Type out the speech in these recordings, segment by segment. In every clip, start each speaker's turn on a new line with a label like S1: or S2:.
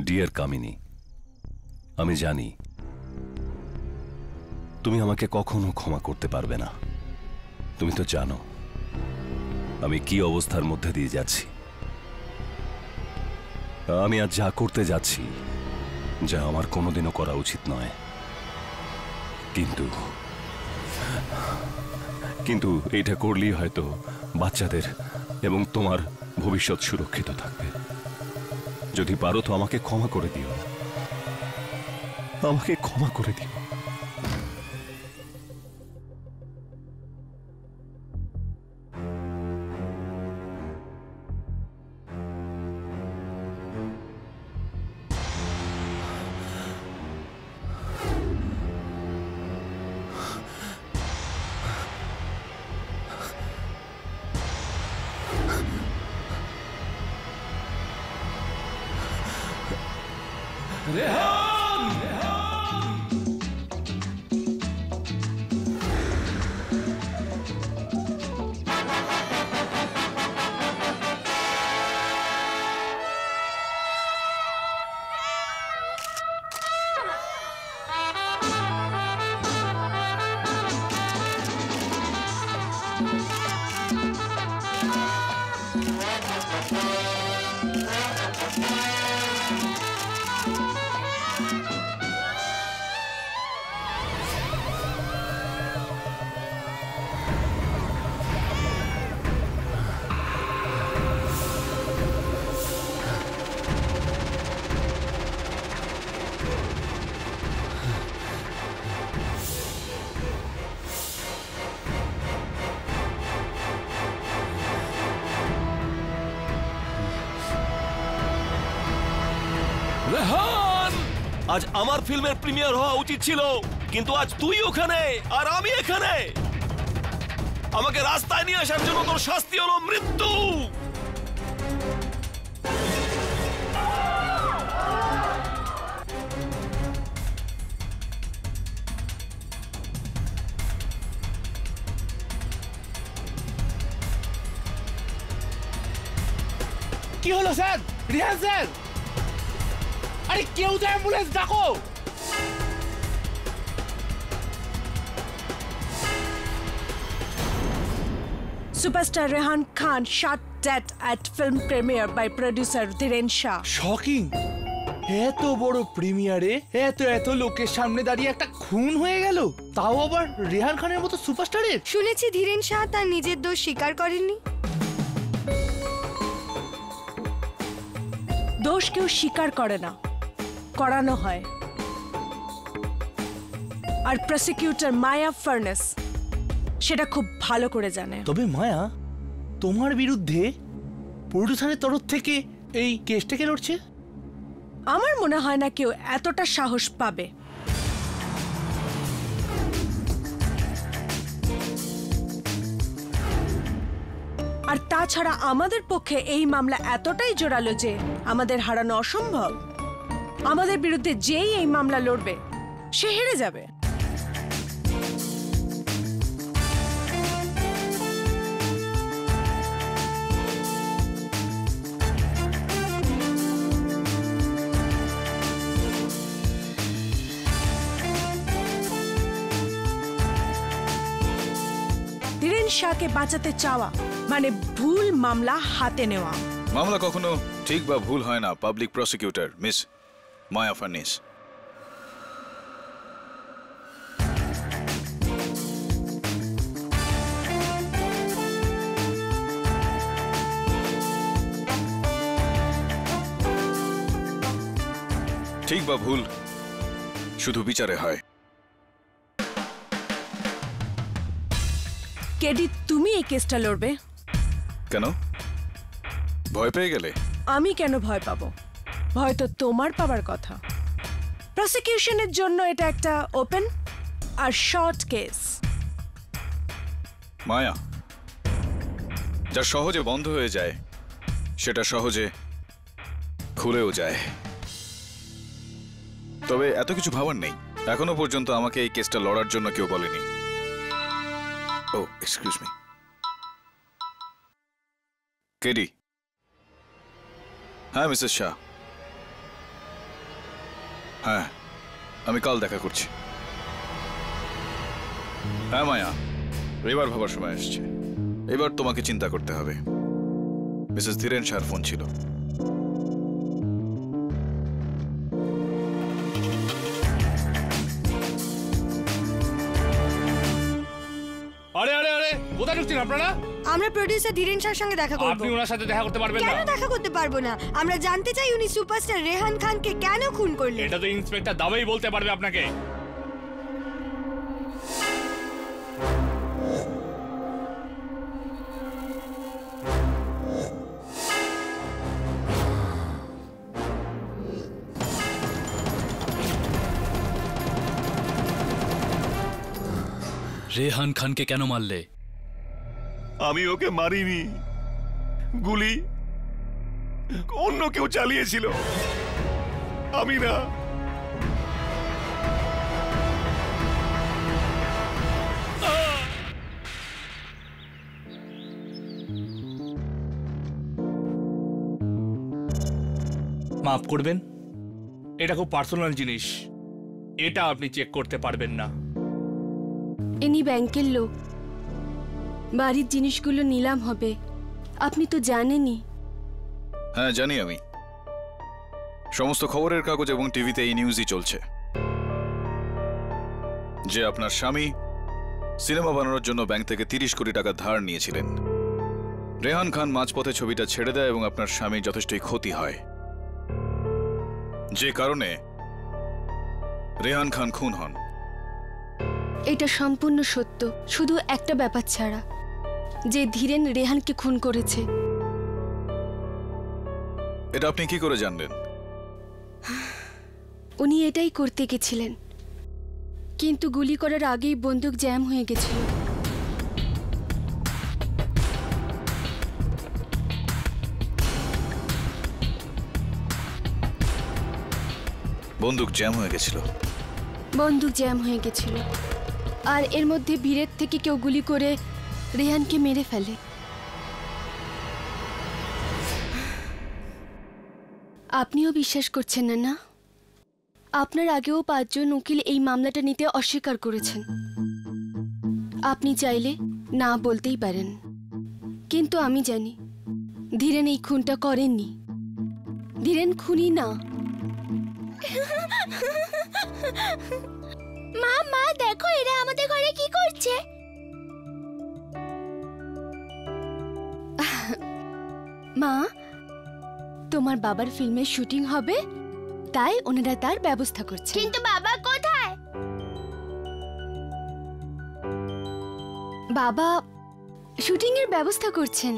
S1: Deer কামিনী, আমি জানি তুমি আমাকে কখনো ক্ষমা করতে পারবে না। তুমি তো জানো আমি কি অবস্থার মধ্যে দিয়ে যাচ্ছি। আমি আজ যা করতে যাচ্ছি, যা আমার কোনোদিনও করা উচিত নয়, কিন্তু এটা করলেই হয়তো বাচ্চাদের এবং তোমার ভবিষ্যৎ সুরক্ষিত থাকবে। যদি পারো তো আমাকে ক্ষমা করে দিও, আমাকে ক্ষমা করে দিও। আজ আমার ফিল্মের প্রিমিয়ার হওয়া উচিত ছিল, কিন্তু আজ তুই ওখানে আর আমি এখানে। আমাকে রাস্তায় নিয়ে আসার জন্য তোর শাস্তি হলো মৃত্যু।
S2: কি হলো স্যার? রিহান স্যার, আরে কেউ তো অ্যাম্বুলেন্স ডাকো।
S3: Superstar Rehan Khan shot dead at film premiere by producer Dhiren Shah.
S2: Shocking! এত বড় প্রিমিয়ারে এত লোকের সামনে দাঁড়িয়ে একটা খুন হয়ে গেল, তাও আবার রেহান খানের মতো সুপারস্টারের।
S4: শুনেছি ধীরেন শাহ তার নিজের দোষ স্বীকার করেননি।
S3: দোষ কেউ স্বীকার করে না, করানো হয়। আর প্রসিকিউটর মায়া ফার্নেস সেটা খুব ভালো করে জানে।
S2: তবে মায়া, তোমার বিরুদ্ধে প্রোডিউসারের তরফ থেকে এই কেসটা কে লড়ছে?
S3: আমার মনে হয় না কেউ এতটা সাহস পাবে। আর তাছাড়া আমাদের পক্ষে এই মামলা এতটাই জোরালো যে আমাদের হারানো অসম্ভব। আমাদের বিরুদ্ধে যেই এই মামলা লড়বে সে হেরে যাবে। ধীরেন শাহকে বাঁচাতে চাওয়া মানে ভুল মামলা হাতে নেওয়া।
S5: মামলা কখনো ঠিক বা ভুল হয় না public prosecutor miss Maya furnace. ঠিক বা ভুল শুধু বিচারে হয়।
S3: কেডি, তুমি এই কেসটা লড়বে?
S5: কেন, ভয় পেয়ে গেলে?
S3: আমি কেন ভয় পাবো? ভয় তো তোমার পাবার কথা। প্রসিকিউশনের জন্য এটা একটা ওপেন আর শর্ট কেস।
S5: মায়া, যা সহজে বন্ধ হয়ে যায় সেটা সহজে খুলেও যায়। তবে এত কিছু ভাবার নেই, এখনো পর্যন্ত আমাকে এই কেসটা লড়ার জন্য কেউ বলেনি। ও এক্সকিউজ মি, কেডি। হ্যাঁ মিসেস শাহ, হ্যাঁ, আমি কাল দেখা করছি। হ্যাঁ মায়া, এবার ভাবার সময় আসছে। এবার তোমাকে চিন্তা করতে হবে। মিসেস ধীরেন শাহর ফোন ছিল।
S2: আরে আরে আরে, কোথায় ঢুকছেন আপনারা?
S4: আমরা প্রোডিউসার ধীরেন শাহর সঙ্গে দেখা করব।
S2: আপনি ওনার সাথে দেখা করতে পারবেন না।
S4: কেন দেখা করতে পারবো না? আমরা জানতে চাই উনি সুপারস্টার রেহান খানকে কেন খুন করলেন।
S2: এটা তো ইন্সপেক্টর দাবাই বলতে পারবে আপনাকে।
S6: রেহান খানকে কেন মারলে?
S1: আমি ওকে মারিনি, গুলি অন্য কেউ চালিয়েছিল, আমি না।
S2: মাফ করবেন, এটা খুব পার্সোনাল জিনিস, এটা আপনি চেক করতে পারবেন না।
S7: ইনি ব্যাংকের লোক, বাড়ির জিনিসগুলো নিলাম হবে, আপনি তো জানেনই।
S5: হ্যাঁ জানি আমি, সমস্ত খবরের কাগজ এবং টিভিতে এই নিউজই চলছে যে আপনার স্বামী সিনেমা বানানোর জন্য ব্যাংক থেকে 30 কোটি টাকা ধার নিয়েছিলেন। রেহান খান মাঝপথে ছবিটা ছেড়ে দেয় এবং আপনার স্বামীর যথেষ্টই ক্ষতি হয়, যে কারণে রেহান খান খুন হন।
S7: এটা সম্পূর্ণ সত্য, শুধু একটা ব্যাপার ছাড়া, যে ধীরেন রেহানকে খুন করেছে।
S5: এটা আপনি কি করে জানলেন?
S7: উনি এটাই করতে গেছিলেন, কিন্তু গুলি করার আগেই বন্দুক জ্যাম হয়ে গেছিল।
S5: বন্দুক জ্যাম হয়ে গেছিল?
S7: বন্দুক জ্যাম হয়ে গেছিল, আর এর মধ্যে ভিড়ের থেকে কেউ গুলি করে রেহানকে মেরে ফেলে। আপনিও বিশ্বাস করছেন না, না? আপনার আগেও 5 জন উকিল এই মামলাটা নিতে অস্বীকার করেছেন। আপনি চাইলে না বলতেই পারেন, কিন্তু আমি জানি ধীরেন এই খুনটা করেননি। ধীরেন খুনি না। মা মা দেখো, এরা আমাদের ঘরে কি করছে। মা, তোমার বাবার ফিল্মের শুটিং হবে, তাই ওনারা তার ব্যবস্থা করছে। কিন্তু বাবা কোথায়? বাবা শুটিং এর ব্যবস্থা করছেন,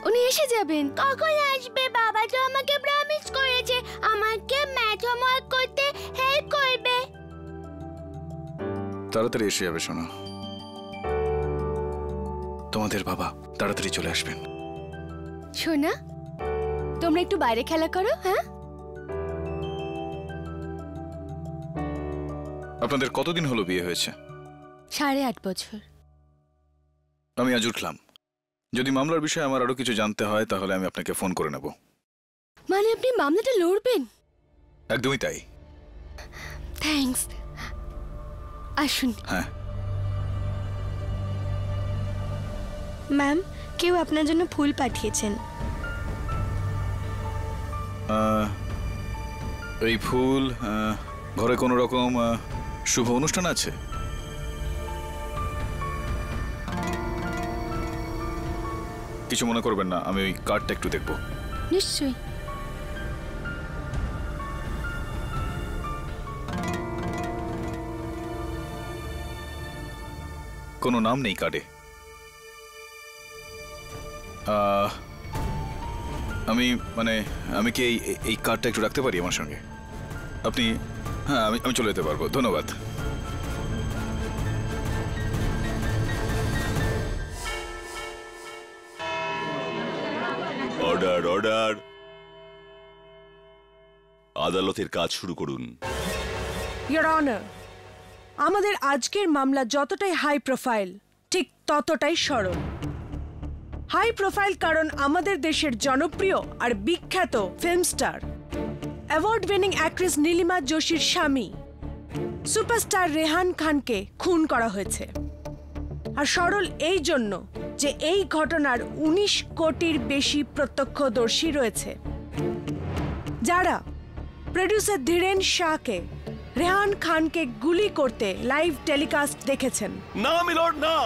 S7: উনি এসে যাবেন। কখন আসবে? বাবা তো আমাকে প্রমিস করেছে আমাকে ম্যাথ হোমওয়ার্ক করতে হেল্প করবে।
S5: তাড়াতাড়ি এসে যাবে শোনো, তোমাদের বাবা তাড়াতাড়ি চলে আসবেন।
S7: শোনা, তোমরা একটু বাইরে খেলা করো। হ্যাঁ,
S5: আপনাদের কতদিন হলো বিয়ে হয়েছে?
S7: 8.5 বছর।
S5: আমি আজ উঠলাম, যদি মামলার বিষয়ে আমার আরো কিছু জানতে হয় তাহলে আমি আপনাকে ফোন করে নেব।
S7: মানে আপনি মামলাটা লড়বেন?
S5: একদমই তাই।
S7: থ্যাঙ্কস, আসুন।
S5: হ্যাঁ
S4: ম্যাম, কেউ আপনার জন্য ফুল পাঠিয়েছেন।
S5: এই ফুল ঘরে কোনো রকম শুভ অনুষ্ঠান আছে? কিছু মনে করবেন না, আমি ওই কার্ডটা একটু দেখব।
S7: নিশ্চয়ই।
S5: কোনো নাম নেই কার্ডে। আমি কি এই কার্ডটা একটু রাখতে পারি আমার সঙ্গে? আপনি? হ্যাঁ, আমি চলে যেতে পারবো, ধন্যবাদ।
S8: অর্ডার অর্ডার, আদালতের কাজ শুরু করুন।
S3: ইয়োর অনার, আমাদের আজকের মামলা যতটাই হাই প্রোফাইল, ঠিক ততটাই সরল। হাই প্রোফাইল কারণ আমাদের দেশের জনপ্রিয় আর বিখ্যাত film star award winning actress Nilima যোশীর স্বামী সুপারস্টার রেহান খানকে খুন করা হয়েছে। আর সরল এই জন্য যে এই ঘটনার 19 কোটির বেশি প্রত্যক্ষদর্শী রয়েছে, যারা প্রোডিউসার ধীরেন শাহকে রেহান খানকে গুলি করতে লাইভ টেলিকাস্ট দেখেছেন।
S1: না মিলর্ড, না।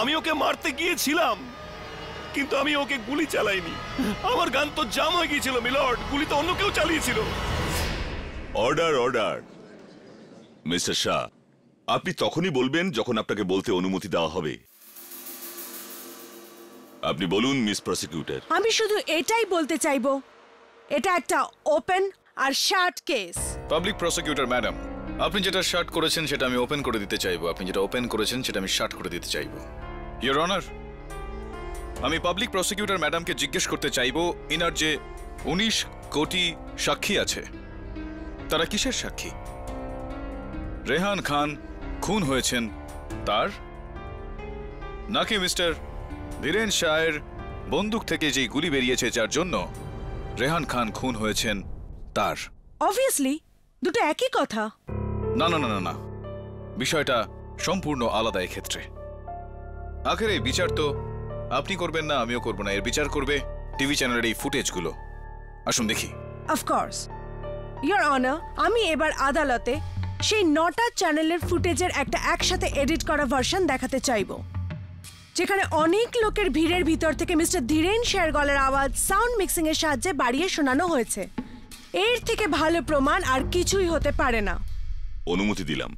S1: আমি ওকে মারতে গিয়েছিলাম, কিন্তু আমি ওকে গুলি চালাইনি। আমার গান তো জাম হয়ে গিয়েছিল মিলর্ড, গুলি তো অন্য কেউ চালিয়েছিল।
S8: Order order. মিস্টার শাহ, আপনি তখনই বলবেন যখন আপনাকে বলতে অনুমতি দেওয়া হবে। আপনি বলুন মিস প্রসিকিউটর।
S3: আমি শুধু এটাই বলতে চাইবো, এটা একটা ওপেন আর shut case.
S5: Public prosecutor madam, আপনি যেটা শার্ট করেছেন সেটা আমি ওপেন করে দিতে চাইবো, আপনি যেটা ওপেন করেছেন সেটা আমি শার্ট করে দিতে চাইবো। ইয়োর অনার, আমি পাবলিক প্রসিকিউটর ম্যাডামকে জিজ্ঞেস করতে চাইবো, ইনার যে 19 কোটি সাক্ষী আছে, তারা কিসের সাক্ষী? রেহান খান খুন হয়েছেন তার, নাকি মিস্টার ধীরেন শাহের বন্দুক থেকে যে গুলি বেরিয়েছে যার জন্য রেহান খান খুন হয়েছেন তার?
S3: অবভিয়াসলি দুটো একই কথা।
S5: না না না না না, বিষয়টা সম্পূর্ণ আলাদা এক্ষেত্রে। আখেরে বিচার তো আপনি করবেন না, আমিও করব না, এর বিচার করবে টিভি চ্যানেলের এই ফুটেজগুলো। আসুন দেখি।
S3: অফকোর্স ইয়োর অনার, আমি এবার আদালতে সেই 9টা চ্যানেলের ফুটেজের একটা একসাথে এডিট করা ভার্সন দেখাতে চাইবো, যেখানে অনেক লোকের ভিড়ের ভিতর থেকে মিস্টার ধীরেন শাহের গলার আওয়াজ সাউন্ড মিক্সিং এর সাহায্যে বাড়িয়ে শোনানো হয়েছে। এর থেকে ভালো প্রমাণ আর কিছুই হতে পারে না।
S8: অনুমতি দিলাম।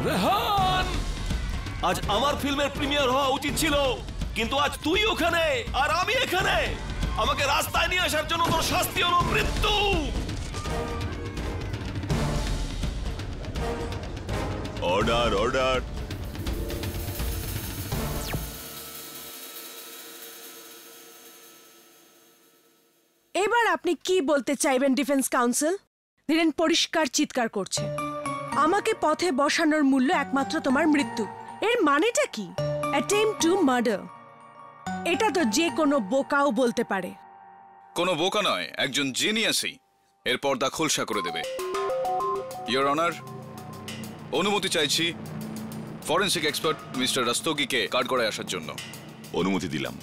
S1: রেহান, আজ আমার ফিল্মের প্রিমিয়ার হওয়া উচিত ছিল, কিন্তু আজ তুই ওখানে আর আমি এখানে। আমাকে রাস্তায় নিয়ে আসার জন্য তোর শাস্তি হলো মৃত্যু।
S8: Order order.
S3: এবার আপনি কি বলতে চাইবেন ডিফেন্স কাউন্সিল? ধীরেন পরিষ্কার চিৎকার করছে, আমাকে পথে বসানোর মূল্য একমাত্র তোমার মৃত্যু। এর মানেটা কি? Attempt to murder. এটা তো যে কোনো বোকাও বলতে পারে।
S5: কোনো বোকা নয়, একজন জিনিয়াসই এর পর্দা খোলসা করে দেবে। ইয়োর অনার, অনুমতি চাইছি ফরেনসিক এক্সপার্ট মিস্টার রাস্তোগিকে কাঠগড়ায় আসার জন্য।
S8: অনুমতি দিলাম।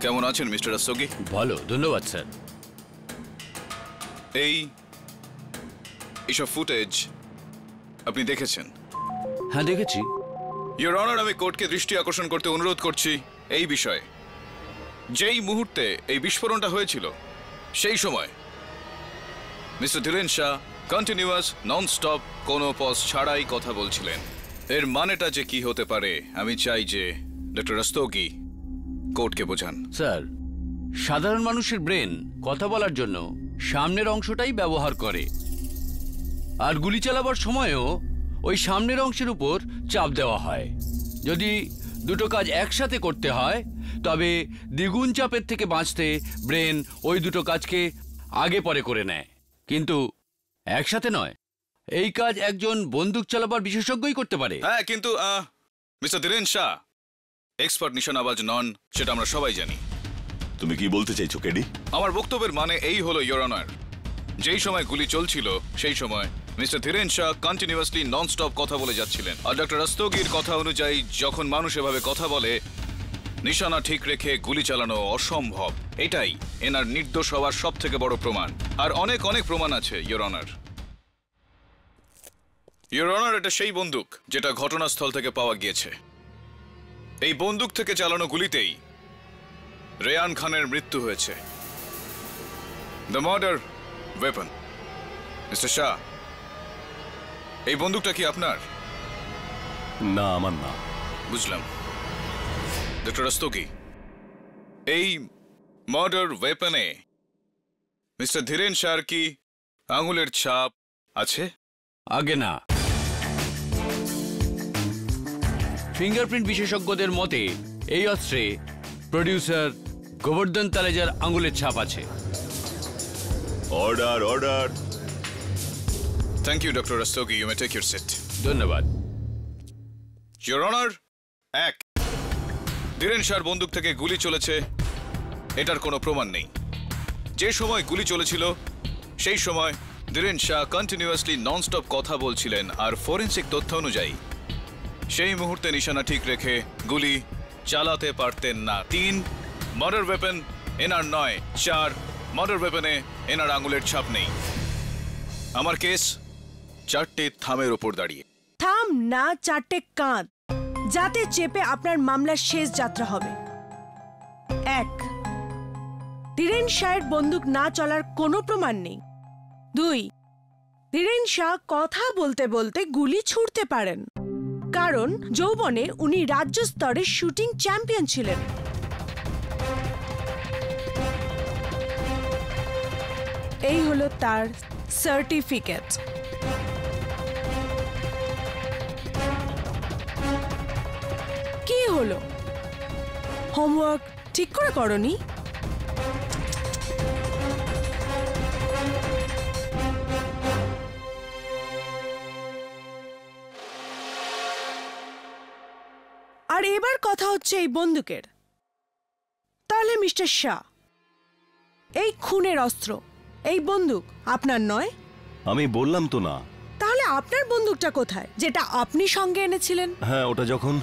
S5: কেমন আছেন মিস্টার রাস্তোগি?
S6: ভালো, ধন্যবাদ স্যার।
S5: এইসব ফুটেজ আপনি দেখেছেন?
S6: হ্যাঁ দেখেছি।
S5: ইয়োর অনার, আমি কোর্টকে দৃষ্টি আকর্ষণ করতে অনুরোধ করছি এই বিষয়ে। যেই মুহূর্তে এই বিস্ফোরণটা হয়েছিল সেই সময় mister Dhiren Shah continuous non stop কোনো পজ ছাড়াই কথা বলছিলেন। এর মানেটা যে কি হতে পারে আমি চাই যে ডক্টর রাস্তোগি কোর্টকে বোঝান।
S6: স্যার, সাধারণ মানুষের ব্রেন কথা বলার জন্য সামনের অংশটাই ব্যবহার করে, আর গুলি চালাবার সময়ও ওই সামনের অংশের উপর চাপ দেওয়া হয়। যদি দুটো কাজ একসাথে করতে হয় তবে দ্বিগুণ চাপের থেকে বাঁচতে ব্রেন ওই দুটো কাজকে আগে পরে করে নেয়, কিন্তু একসাথে নয়। এই কাজ একজন বন্দুক চালাবার বিশেষজ্ঞই করতে পারে।
S5: হ্যাঁ, কিন্তু মিস্টার ধীরেন শাহ এক্সপার্ট নিশানাবাজ নন, সেটা আমরা সবাই জানি।
S8: তুমি কি বলতে চাইছো কেডি?
S5: আমার বক্তব্যের মানে এই হলো ইয়োর অনার, যেই সময় গুলি চলছিল সেই সময় mister Dhiren Shah continuously non stop কথা বলে যাচ্ছিলেন। আর ডক্টর রাস্তোগির কথা অনুযায়ী যখন মানুষ এভাবে কথা বলে নিশানা ঠিক রেখে গুলি চালানো অসম্ভব। এটাই এনার নির্দোষ হওয়ার সব থেকে বড় প্রমাণ। আর অনেক অনেক প্রমাণ আছে ইয়োর অনার। ইয়োর অনার, এটা সেই বন্দুক যেটা ঘটনাস্থল থেকে পাওয়া গিয়েছে। এই বন্দুক থেকে চালানো গুলিতেই রেহান খানের মৃত্যু হয়েছে। The murder weapon. Mister Shah, এই বন্দুকটা কি আপনার?
S8: না, আমার না।
S5: বুঝলাম। ডক্টর রাস্তোগি, এই মার্ডার ওয়েপনে মিস্টার ধীরেন শাহর কি আঙুলের ছাপ আছে?
S6: আগে না। ফিঙ্গারপ্রিন্ট বিশেষজ্ঞদের মতে এই অস্ত্রে প্রডিউসার গোবর্ধন তালেজার আঙুলের ছাপ আছে।
S8: Order order.
S5: Thank you doctor Rastogi, you may take your seat.
S6: ধন্যবাদ।
S5: ইওর অনার, 1, ধীরেন শাহর বন্দুক থেকে গুলি চলেছে এটার কোনো প্রমাণ নেই। যে সময় গুলি চলেছিল সেই সময় ধীরেন শাহ কন্টিনিউয়াসলি ননস্টপ কথা বলছিলেন, আর ফরেন্সিক তথ্য অনুযায়ী সেই মুহূর্তে নিশানা ঠিক রেখে গুলি চালাতে পারতেন না। 3, মার্ডার ওয়েপন এনার নয়। 4, মার্ডার ওয়েপনে এনার আঙুলের ছাপ নেই। আমার কেস 4টে থামের ওপর দাঁড়িয়ে।
S3: থাম না, 4টে কাঁধ, যাতে চেপে আপনার মামলার শেষ যাত্রা হবে। 1, ধীরেন শাহের বন্দুক না চলার কোনো প্রমাণ নেই। 2, ধীরেন শাহ কথা বলতে বলতে গুলি ছুড়তে পারেন, কারণ যৌবনে উনি রাজ্য স্তরে শুটিং চ্যাম্পিয়ন ছিলেন। এই হলো তার সার্টিফিকেট। কি হলো, হোমওয়ার্ক ঠিক করে করনি? আর এবার কথা হচ্ছে এই বন্দুকের। তাহলে মিস্টার শাহ, এই খুনের অস্ত্র, এই বন্দুক আপনার নয়?
S1: আমি বললাম তো না।
S3: তাহলে আপনার বন্দুকটা কোথায়, যেটা আপনি সঙ্গে এনেছিলেন?
S1: হ্যাঁ, ওটা যখন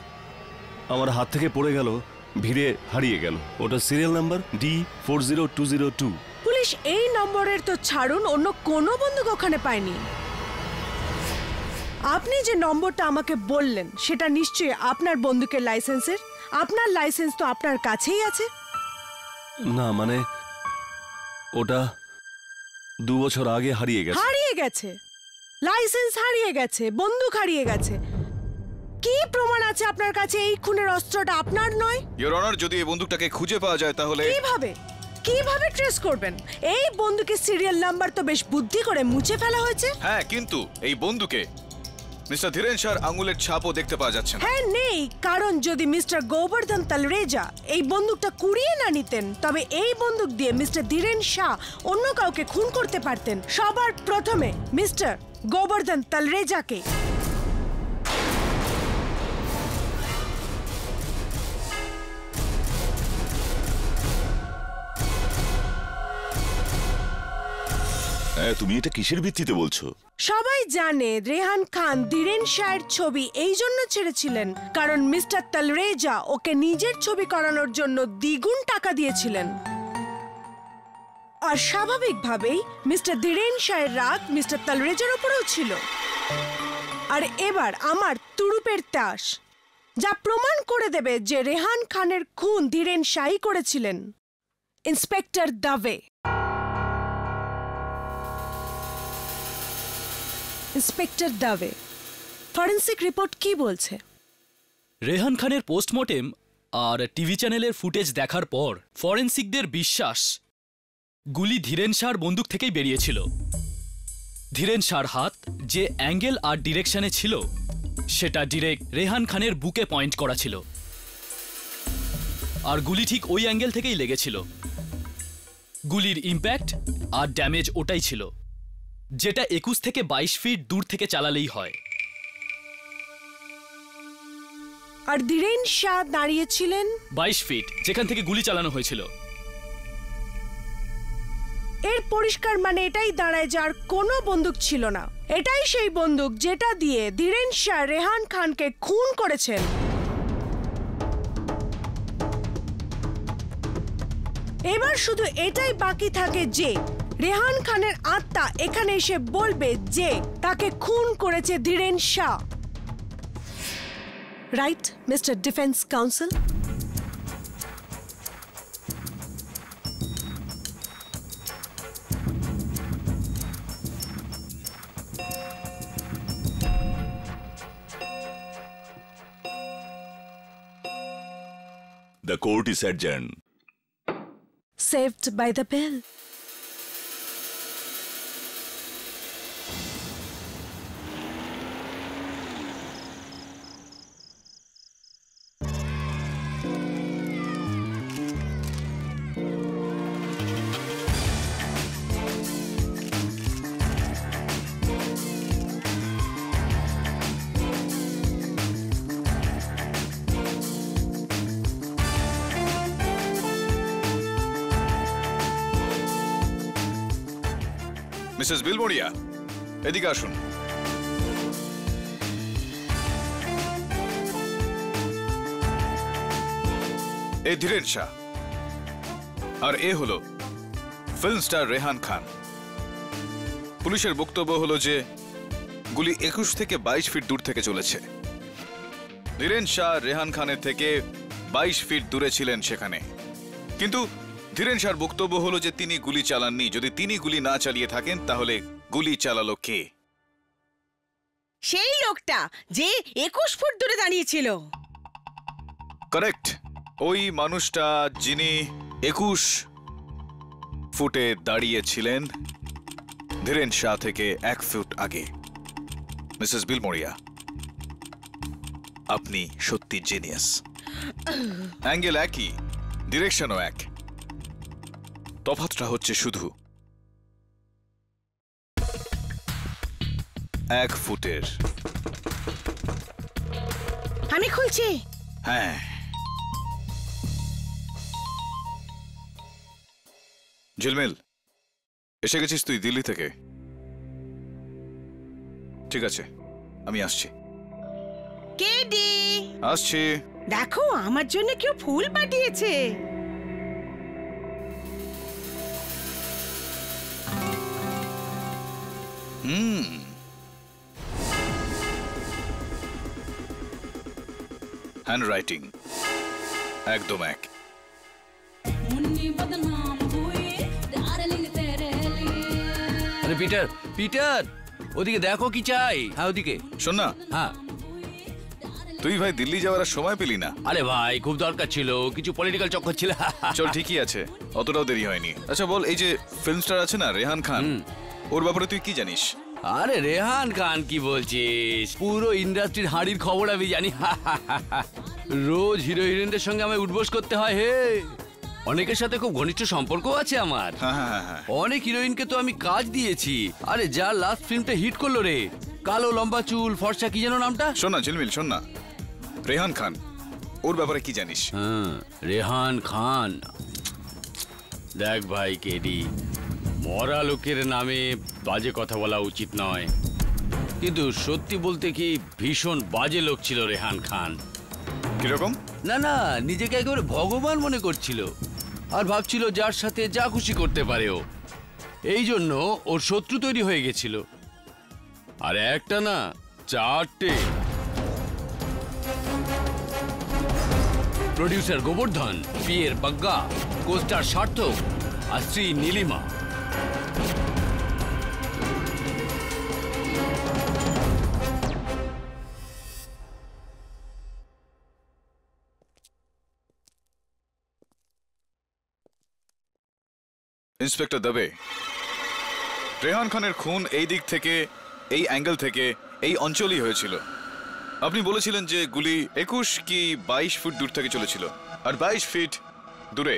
S1: আমার হাত থেকে পড়ে গেল, ভিড়ে হারিয়ে গেল। ওটা সিরিয়াল নাম্বার D40202।
S3: পুলিশ এই নম্বরের তো ছাড়ুন, অন্য কোনো বন্দুক ওখানে পায়নি। আপনি যে নম্বরটা আমাকে বললেন সেটা নিশ্চয়ই আপনার বন্দুকের লাইসেন্সের। আপনার লাইসেন্স তো আপনার কাছেই আছে।
S1: না মানে ওটা 2 বছর আগে হারিয়ে গেছে।
S3: হারিয়ে গেছে? লাইসেন্স হারিয়ে গেছে, বন্দুক হারিয়ে গেছে, কি প্রমাণ আছে আপনার কাছে এই খুনের অস্ত্রটা আপনার নয়?
S5: ইওর অনার, যদি এই বন্দুকটাকে খুঁজে পাওয়া যায় তাহলে
S3: কিভাবে কিভাবে ট্রেস করবেন? এই বন্দুকের সিরিয়াল নাম্বার তো বেশ বুদ্ধি করে মুছে ফেলা হয়েছে।
S5: হ্যাঁ, কিন্তু এই বন্দুকে মিস্টার ধীরেন শাহর আঙুলের ছাপও দেখতে পাওয়া যাচ্ছে না।
S3: হ্যাঁ নেই, কারণ যদি মিস্টার গোবর্ধন তালরেজা এই বন্দুকটা কুড়িয়ে না নিতেন, তবে এই বন্দুক দিয়ে মিস্টার ধীরেন শাহ অন্য কাউকে খুন করতে পারতেন। সবার প্রথমে মিস্টার গোবর্ধন তালরেজাকে।
S8: হ্যাঁ, তুমি এটা কিসের ভিত্তিতে বলছো?
S3: সবাই জানে রেহান খান ধীরেন শাহের ছবি এই জন্য ছেড়েছিলেন কারণ মিস্টার তালরেজা ওকে নিজের ছবি করানোর জন্য দ্বিগুণ টাকা দিয়েছিলেন। আর স্বাভাবিকভাবেই মিস্টার ধীরেন শাহের রাগ মিস্টার তালরেজার উপরেও ছিল। আর এবার আমার তুরুপের তাস, যা প্রমাণ করে দেবে যে রেহান খানের খুন ধীরেন শাহই করেছিলেন। ইন্সপেক্টর দাবে। ইন্সপেক্টর দাবে, ফরেন্সিক রিপোর্ট কি বলছে?
S9: রেহান খানের পোস্টমর্টেম আর টিভি চ্যানেলের ফুটেজ দেখার পর ফরেন্সিকদের বিশ্বাস গুলি ধীরেন শাহর বন্দুক থেকেই বেরিয়েছিল। ধীরেন শাহর হাত যে অ্যাঙ্গেল আর ডিরেকশনে ছিল সেটা ডিরেক্ট রেহান খানের বুকে পয়েন্ট করা ছিল, আর গুলি ঠিক ওই অ্যাঙ্গেল থেকেই লেগেছিল। গুলির ইম্প্যাক্ট আর ড্যামেজ ওটাই ছিল, যেটা 21 থেকে 22 ফিট দূর থেকে চালালেই হয়।
S3: আর ধীরেন শাহ দাঁড়িয়েছিলেন
S9: 22 ফিট, যেখান থেকে গুলি চালানো হয়েছিল।
S3: এর পরিষ্কার মানে এটাই দাঁড়ায় যার কোনো বন্দুক ছিল না। এটাই সেই বন্দুক যেটা দিয়ে ধীরেন শাহ রেহান খানকে খুন করেছেন। এবার শুধু এটাই বাকি থাকে যে রেহান খানের আত্মা এখানে এসে বলবে যে তাকে খুন করেছে Dhiren Shah. Right mister defence counsel?
S8: The court is adjourned.
S3: Saved by the bell.
S5: Mrs Bilimoria, এদিকে আসুন। এ ধীরেন শাহ, আর এ হলো ফিল্ম স্টার রেহান খান। পুলিশের বক্তব্য হলো যে গুলি 21 থেকে 22 ফিট দূর থেকে চলেছে। ধীরেন শাহ রেহান খানের থেকে 22 ফিট দূরে ছিলেন সেখানে, কিন্তু ধীরেন শাহর বক্তব্য হলো যে তিনি গুলি চালাননি। যদি তিনি গুলি না চালিয়ে থাকেন তাহলে গুলি চালালো কে?
S10: সেই লোকটা যে 21 ফুট দূরে দাঁড়িয়েছিল।
S5: কারেক্ট, ওই মানুষটা যিনি 21 ফুটে দাঁড়িয়েছিলেন ধীরেন শাহ থেকে 1 ফুট আগে। মিসেস বিলমোরিয়া, আপনি সত্যি জিনিয়াস। অ্যাঙ্গেল একই, ডিরেকশনও এক, তফাৎটা হচ্ছে শুধু 1 ফুটের।
S10: আমি খুলছি।
S5: হ্যাঁ, ঝিলমিল, এসে গেছিস তুই দিল্লি থেকে? ঠিক আছে, আমি আসছি।
S10: কেডি,
S5: আসছি।
S10: দেখো আমার জন্য কেউ ফুল পাঠিয়েছে।
S5: হ্যান্ড রাইটিং একদম এক।
S6: আরে পিটার, পিটার, ওদিকে দেখো কি চাই। হ্যাঁ ওদিকে
S5: শোন না,
S6: হ্যাঁ।
S5: তুই ভাই দিল্লি যাওয়ার আর সময় পেলি না?
S6: আরে ভাই খুব দরকার ছিল, কিছু পলিটিক্যাল চক্কর ছিল।
S5: চল, ঠিকই আছে, অতটাও দেরি হয়নি। আচ্ছা বল, এই যে ফিল্ম স্টার আছে না রেহান খান, ওর ব্যাপারে তুই কি জানিস?
S6: আরে রেহান খান কি বলছিস, পুরো ইন্ডাস্ট্রির হাঁড়ির খবর আমি জানি। রোজ হিরো হিরোইনদের সঙ্গে আমায় উঠবোস করতে হয়। হে, অনেকের সাথে খুব ঘনিষ্ঠ সম্পর্ক আছে আমার। অনেক হিরোইনকে তো আমি কাজ দিয়েছি। আরে যার লাস্ট ফিল্মটা হিট করলো রে, কালো লম্বা চুল ফর্সা, কি যেন নামটা?
S5: শোন না ঝিলমিল, শোন না, রেহান খান, ওর ব্যাপারে কি জানিস?
S6: হ্যাঁ, রেহান খান, দেখ ভাই কেডি, মরা লোকের নামে বাজে কথা বলা উচিত নয়, কিন্তু সত্যি বলতে কি ভীষণ বাজে লোক ছিল রেহান খান।
S5: কিরকম?
S6: না না, নিজেকে একেবারে ভগবান মনে করছিল আর ভাবছিল যার সাথে যা খুশি করতে পারে ও। এই জন্য ওর শত্রু তৈরি হয়ে গেছিল, আর একটা না 4টে। প্রডিউসার গোবর্ধন, পিয়ের বাগ্গা, কোস্টার সার্থক আর শ্রী নীলিমা।
S5: ইন্সপেক্টর দবে, রেহান খানের খুন এই দিক থেকে, এই অ্যাঙ্গেল থেকে, এই অঞ্চলই হয়েছিল। আপনি বলেছিলেন যে গুলি 21 কি 22 ফুট দূর থেকে চলেছিল, আর 22 ফিট দূরে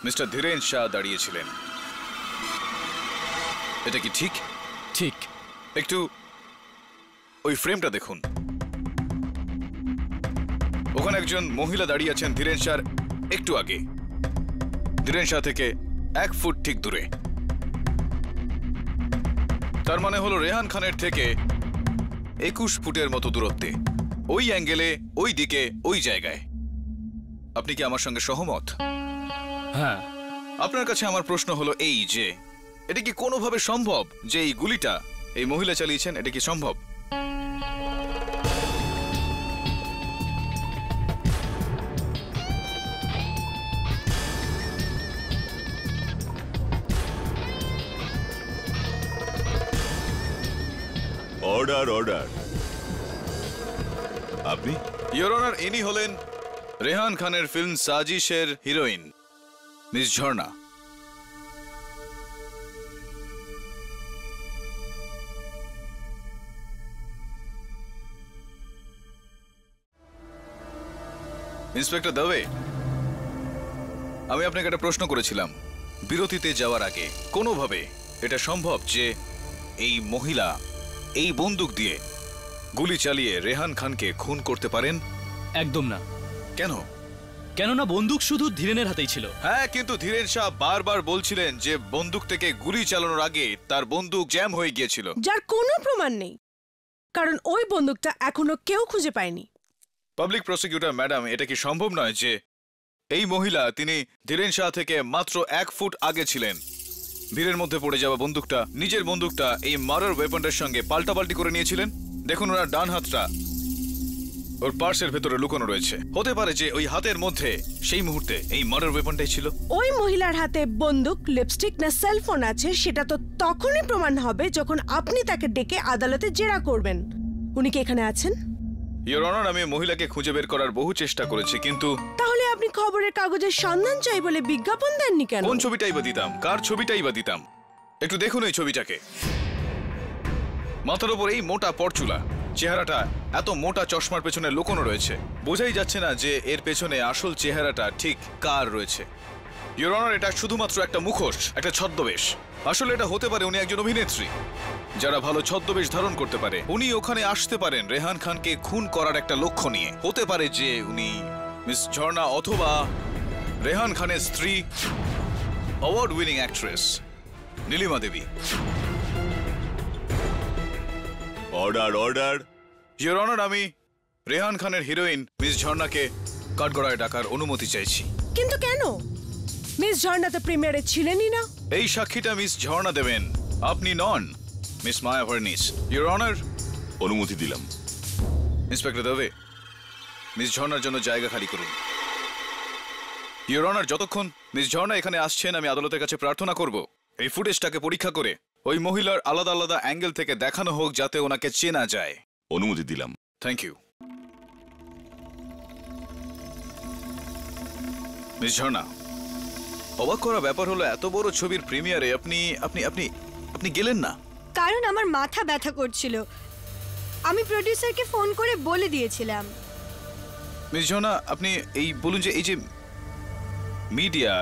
S5: মিস্টার ধীরেন শাহ দাঁড়িয়েছিলেন। এটা কি ঠিক?
S9: ঠিক।
S5: একটু ওই ফ্রেমটা দেখুন, ওখানে একজন মহিলা দাঁড়িয়ে আছেন ধীরেন শাহর একটু আগে, ধীরেন শাহ থেকে 1 ফুট ঠিক দূরে। তার মানে হলো রেহান খানের থেকে 21 ফুটের মতো দূরত্বে, ওই অ্যাঙ্গেলে, ওই দিকে, ওই জায়গায়। আপনি কি আমার সঙ্গে সহমত?
S9: হ্যাঁ।
S5: আপনার কাছে আমার প্রশ্ন হলো এই যে এটা কি কোনোভাবে সম্ভব যে এই গুলিটা এই মহিলা চালিয়েছেন? এটা কি সম্ভব?
S8: Order, order. আপনি?
S5: ইয়োর অনার, ইনি হলেন রেহান খানের ফিল্ম সাজিশের হিরোইন মিস ঝর্ণা। ইন্সপেক্টর দবে, আমি আপনাকে একটা প্রশ্ন করেছিলাম বিরতিতে যাওয়ার আগে, কোনোভাবে এটা সম্ভব যে এই মহিলা এই বন্দুক দিয়ে গুলি চালিয়ে রেহান খানকে খুন করতে পারেন?
S9: একদম না।
S5: কেন?
S9: কেননা বন্দুক শুধু ধীরেনের হাতেই ছিল।
S5: হ্যাঁ, কিন্তু ধীরেন শাহ বারবার বলছিলেন যে বন্দুক থেকে গুলি চালানোর আগে তার বন্দুক জ্যাম হয়ে গিয়েছিল।
S3: যার কোনো প্রমাণ নেই, কারণ ওই বন্দুকটা এখনো কেউ খুঁজে পায়নি।
S5: পাবলিক প্রসিকিউটর ম্যাডাম, এটা কি সম্ভব নয় যে এই মহিলা তিনি ধীরেন শাহ থেকে মাত্র 1 ফুট আগে ছিলেন? ভিড়ের মধ্যে পড়ে যাওয়া বন্দুকটা, নিজের বন্দুকটা এই মার্ডার ওয়েপনটার সঙ্গে পাল্টাপাল্টি করে নিয়েছিলেন। দেখুন, ওনার ডান হাতটা ওর পার্সের ভেতরে লুকানো রয়েছে। হতে পারে যে ওই হাতের মধ্যে সেই মুহূর্তে এই মার্ডার ওয়েপনটাই ছিল।
S3: ওই মহিলার হাতে বন্দুক, লিপস্টিক না সেলফোন আছে সেটা তো তখনই প্রমাণ হবে যখন আপনি তাকে ডেকে আদালতে জেরা করবেন। উনি কি এখানে আছেন?
S5: ইওর অনার, আমি মহিলাকে খুঁজে বের করার বহু চেষ্টা করেছি, কিন্তু
S3: তাহলে আপনি খবরের কাগজের সন্ধান চাই বলে বিজ্ঞাপন দেননি কেন?
S5: কোন ছবিটাই বা দিতাম, কার ছবিটাই বা দিতাম? একটু দেখুন এই ছবিটাকে। মাথার উপর এই মোটা পরচুলা, চেহারাটা এত মোটা চশমার পেছনে লুকোনো রয়েছে, বোঝাই যাচ্ছে না যে এর পেছনে আসল চেহারাটা ঠিক কার রয়েছে। ইওর অনার, এটা শুধুমাত্র একটা মুখোশ, একটা ছদ্মবেশ। আসলে এটা হতে পারে উনি একজন অভিনেত্রী যারা ভালো ছদ্মবেশ ধারণ করতে পারে। উনি ওখানে আসতে পারেন রেহান খানকে খুন করার একটা লক্ষ্য নিয়ে। হতে পারে যে উনি মিস ঝর্ণা অথবা রেহান খানের স্ত্রী, award winning actress Nilima Devi.
S8: Order order.
S5: Your honour, আমি রেহান খানের হিরোইন মিস ঝর্ণাকে কাঠগড়ায় ডাকার অনুমতি চাইছি।
S3: কিন্তু কেন? মিস ঝর্ণা তো প্রিমিয়ারে ছিলেনই না।
S5: এই সাক্ষীটা মিস ঝর্ণা দেবেন, আপনি নন। Miss Maya Varnis. Your honour,
S8: অনুমতি দিলাম।
S5: ইন্সপেক্টর দবে, মিস ঝর্ণার জন্য জায়গা খালি করুন। ইওর অনার, যতক্ষণ মিস ঝর্ণা এখানে আসছেন আমি আদালতের কাছে প্রার্থনা করব এই ফুটেজটাকে পরীক্ষা করে ওই মহিলার আলাদা আলাদা অ্যাঙ্গেল থেকে দেখানো হোক যাতে ওনাকে চেনা যায়।
S8: অনুমতি দিলাম।
S5: Thank you. মিস ঝর্ণা, অবাক করা ব্যাপার হলো এত বড় ছবির প্রিমিয়ারে আপনি আপনি আপনি আপনি গেলেন না।
S4: কারণ আমার মাথা ব্যথা করছিল। আমি প্রোডিউসারকে ফোন করে বলে দিয়েছিলাম।
S5: মিস ঝর্ণা, আপনি এই বলুন যে এই যে মিডিয়া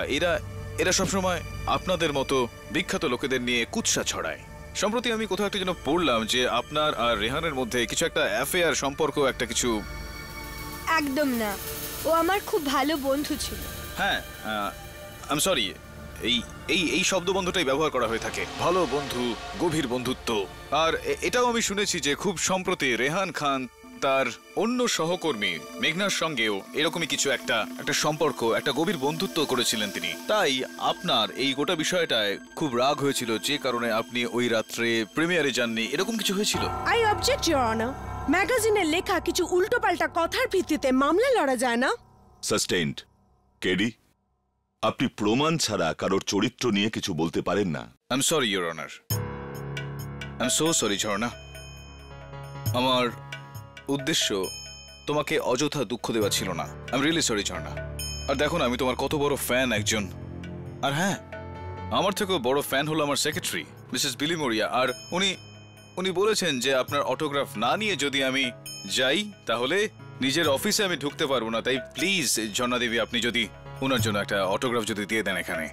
S5: এরা সবসময় আপনাদের মতো বিখ্যাত লোকেদের নিয়ে কুৎসা ছড়ায়। সম্প্রতি আমি কোথাও একটা যেন পড়লাম যে আপনার আর রেহানের মধ্যে কিছু একটা অ্যাফেয়ার সম্পর্ক একটা কিছু।
S4: একদম না, ও আমার খুব ভালো বন্ধু ছিল।
S5: হ্যাঁ, আই এম সরি, এই শব্দবন্ধটাই ব্যবহার করা হয়ে থাকে, ভালো বন্ধু, গভীর বন্ধুত্ব। আর এটাও আমি শুনেছি যে খুব সম্প্রতি রেহান খান তার অন্য সহকর্মী মেঘনার সঙ্গেও এরকমই কিছু একটা সম্পর্ক, একটা গভীর বন্ধুত্ব করেছিলেন তিনি। তাই আপনার এই গোটা বিষয়টায় খুব রাগ হয়েছিল, যে কারণে আপনি ওই রাত্রে প্রিমিয়ারে যাননি, এরকম কিছু হয়েছিল।
S3: I object your honour. ম্যাগাজিনে লেখা কিছু উল্টোপাল্টা কথার ভিত্তিতে মামলা লড়া যায় না।
S8: সাস্টেইনড। কেডি, আপনি প্রমাণ ছাড়া কারোর চরিত্র নিয়ে কিছু বলতে পারেন না।
S5: I am sorry your honour, I am so sorry Jharna. আমার উদ্দেশ্য তোমাকে অযথা দুঃখ দেওয়া ছিল না। I am really sorry Jharna. আর দেখো না, আমি তোমার কত বড় ফ্যান একজন। আর হ্যাঁ, আমার থেকেও বড় ফ্যান হলো আমার সেক্রেটারি মিসেস বিলি মরিয়া। আর উনি বলেছেন যে আপনার অটোগ্রাফ না নিয়ে যদি আমি যাই তাহলে নিজের অফিসে আমি ঢুকতে পারবো না। তাই প্লিজ ঝর্ণা দেবী, আপনি যদি ওনার জন্য একটা অটোগ্রাফ যদি দিয়ে দেন এখানে।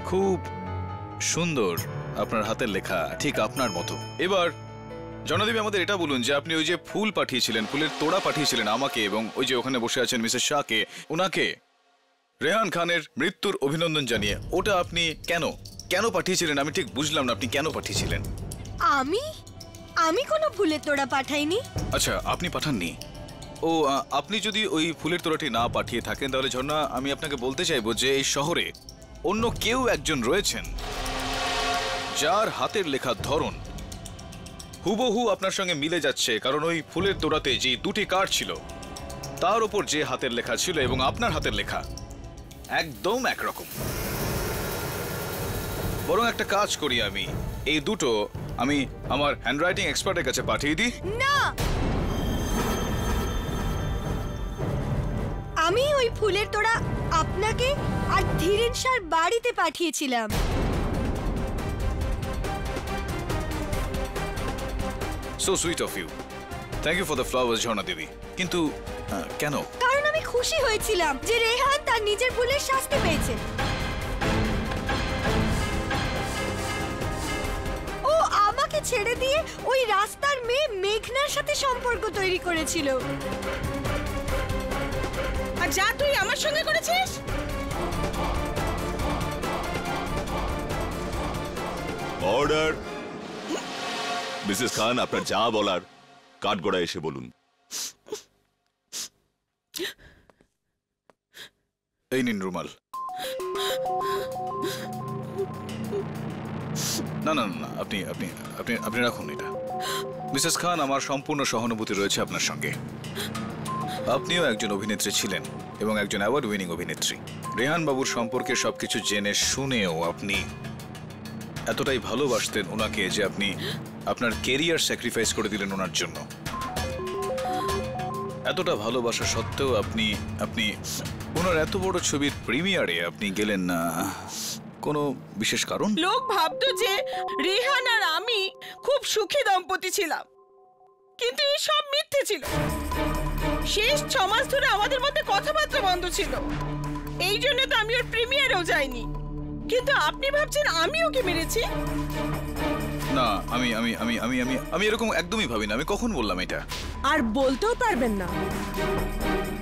S5: খুব সুন্দর আপনার হাতের লেখা, ঠিক আপনার মতো। এবার জনদেবী, আমাদের এটা বলুন যে আপনি ওই যে ফুল পাঠিয়েছিলেন, ফুলের তোড়া পাঠিয়েছিলেন আমাকে এবং ওই যে ওখানে বসে আছেন মিসেস শাহকে, ওনাকে রেহান খানের মৃত্যুর অভিনন্দন জানিয়ে, ওটা আপনি কেন পাঠিয়েছিলেন? আমি ঠিক বুঝলাম না আপনি কেন পাঠিয়েছিলেন।
S4: আমি কোনো ফুলের তোড়া পাঠাইনি।
S5: আচ্ছা, আপনি পাঠাননি? ও, আপনি যদি ওই ফুলের তোড়াটি না পাঠিয়ে থাকেন তাহলে ঝর্ণা, আমি আপনাকে বলতে চাইবো যে এই শহরে অন্য কেউ একজন রয়েছেন যার হাতের লেখার ধরন হুবহু আপনার সঙ্গে মিলে যাচ্ছে। কারণ ওই ফুলের তোড়াতে যে দুটি কার্ড ছিল তার উপর যে হাতের লেখা ছিল এবং আপনার হাতের লেখা একদম একরকম। বরং একটা কাজ করি, আমি এই দুটো আমি আমার হ্যান্ডরাইটিং এক্সপার্টের কাছে পাঠিয়ে দিই।
S4: না, আমি ওই ফুলের তোড়া আপনাকে আর ধীরেন শাহর বাড়িতে পাঠিয়েছিলাম।
S5: So sweet of you. Thank you for the flowers, ঝর্ণা দেবী। কিন্তু কেন?
S4: কারণ আমি খুশি হয়েছিলাম যে রেহান তার নিজের ভুলের শাস্তি পেয়েছে। ও আমাকে ছেড়ে দিয়ে ওই রাস্তার মেয়ে মেঘনার সাথে সম্পর্ক তৈরি করেছিল।
S10: আর আর যা তুই আমার সঙ্গে করেছিস।
S8: অর্ডার। মিসেস খান, আপনার যা বলার কাঠগড়ায় এসে বলুন।
S5: এই নিন রুমাল। না না না, আপনি আপনি আপনি আপনি রাখুন এটা। মিসেস খান, আমার সম্পূর্ণ সহানুভূতি রয়েছে আপনার সঙ্গে। আপনিও একজন অভিনেত্রী ছিলেন এবং একজন অ্যাওয়ার্ড উইনিং অভিনেত্রী। রেহান বাবুর সম্পর্কে সবকিছু জেনে শুনেও আপনি এতটাই ভালোবাসতেন ওনাকে যে আপনি আপনার কেরিয়ার স্যাক্রিফাইস করে দিলেন ওনার জন্য। এতটা ভালোবাসা সত্ত্বেও আপনি আপনি ওনার এত বড় ছবির প্রিমিয়ারে আপনি গেলেন না। কোনো বিশেষ কারণ?
S10: লোক ভাবতো যে রেহান আর আমি খুব সুখী দম্পতি ছিলাম, কিন্তু এই সব মিথ্যে ছিল। শেষ 6 মাস ধরে আমাদের মধ্যে কথাবার্তা বন্ধ ছিল। এই জন্য তো আমি ওর প্রিমিয়ারেও যাইনি। কিন্তু আপনি ভাবছেন আমি ওকে মেরেছি?
S5: না, আমি আমি আমি আমি আমি আমি এরকম একদমই ভাবি না। আমি কখন বললাম এটা?
S3: আর বলতেও পারবেন না।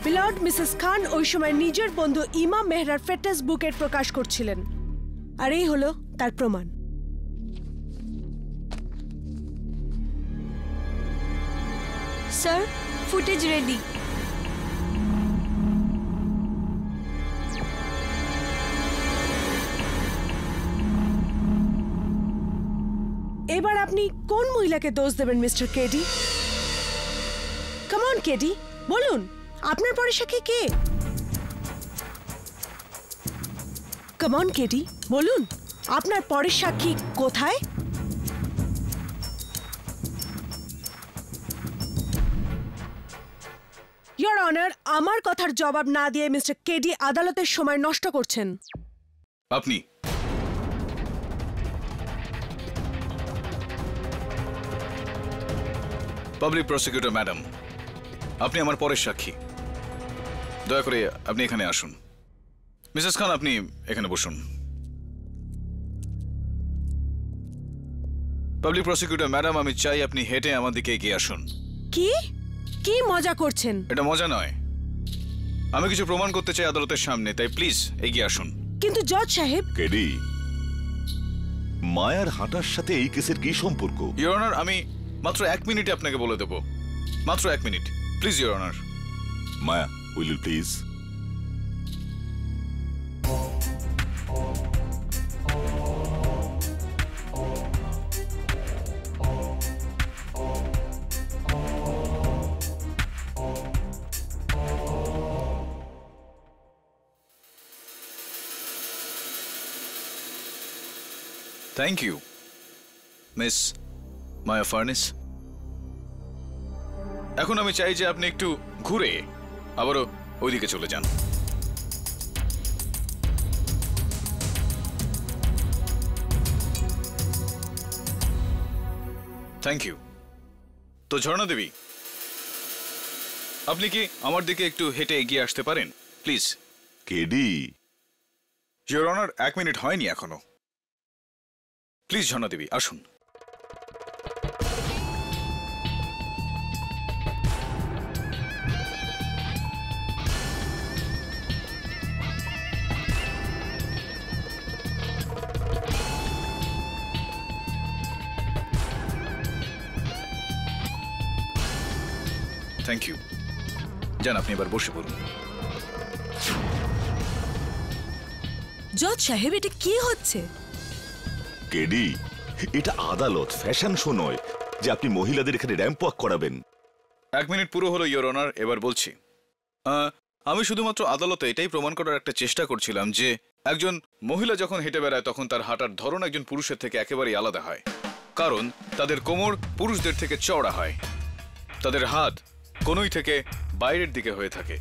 S3: মিলর্ড, মিসেস খান ওই সময় নিজের বন্ধু ইমাম মেহরার ফিটনেস বুকেট প্রকাশ করছিলেন, আর এই হলো তার প্রমাণ।
S4: Sir, footage ready.
S3: এবার আপনি কোন মহিলাকে দোষ দেবেন mister KD? Come on KD, বলুন আপনার পরে সাক্ষী কে? কাম অন কেডি, বলুন আপনার পরের সাক্ষী কোথায়? ইয়োর অনার, আমার কথার জবাব না দিয়ে মিস্টার কেডি আদালতের সময় নষ্ট করছেন।
S5: আপনি পাবলিক প্রসিকিউটর ম্যাডাম, আপনি আমার পরের সাক্ষী। দয়া করে আপনি এখানে আসুন। মিসেস খান, আপনি এখানে বসুন। পাবলিক প্রসিকিউটর ম্যাডাম, আমি চাই আপনি হেঁটে আমার দিকে এগিয়ে আসুন।
S3: কি কি মজা করছেন?
S5: এটা মজা নয়, আমি কিছু প্রমাণ করতে চাই আদালতের সামনে, তাই প্লিজ এগিয়ে আসুন।
S3: কিন্তু জজ সাহেব।
S8: কেডি, মায়ার হাঁটার সাথে এই কেসের কি সম্পর্ক?
S5: ইওর অনার, আমি মাত্র 1 মিনিটে আপনাকে বলে দেব। মাত্র 1 minute, please your honour.
S8: Maya, will you please?
S5: Thank you miss Maya Furness. এখন আমি চাই যে আপনি একটু ঘুরে আবারও ওইদিকে চলে যান। Thank you. তো ঝর্ণা দেবী, আপনি কি আমার দিকে একটু হেঁটে এগিয়ে আসতে পারেন please?
S8: KD,
S5: your honour, 1 minute হয়নি এখনো। প্লিজ ঝর্ণা দেবী, আসুন। Thank you. যান, আপনি এবার বসে পড়ুন।
S3: জজ সাহেব, এটা কি হচ্ছে?
S8: কেডি, এটা আদালত, ফ্যাশন শো নয় যে আপনি মহিলাদের এখানে র্যাম্প ওয়াক করাবেন।
S5: 1 মিনিট পুরো হলো ইওর অনার, এবার বলছি। আমি শুধুমাত্র আদালতে এটাই প্রমাণ করার একটা চেষ্টা করছিলাম যে একজন মহিলা যখন হেঁটে বেড়ায় তখন তার হাঁটার ধরন একজন পুরুষের থেকে একেবারেই আলাদা হয়, কারণ তাদের কোমর পুরুষদের থেকে চওড়া হয়, তাদের হাত কোনই থেকে বাইরের দিকে হয়ে থাকে,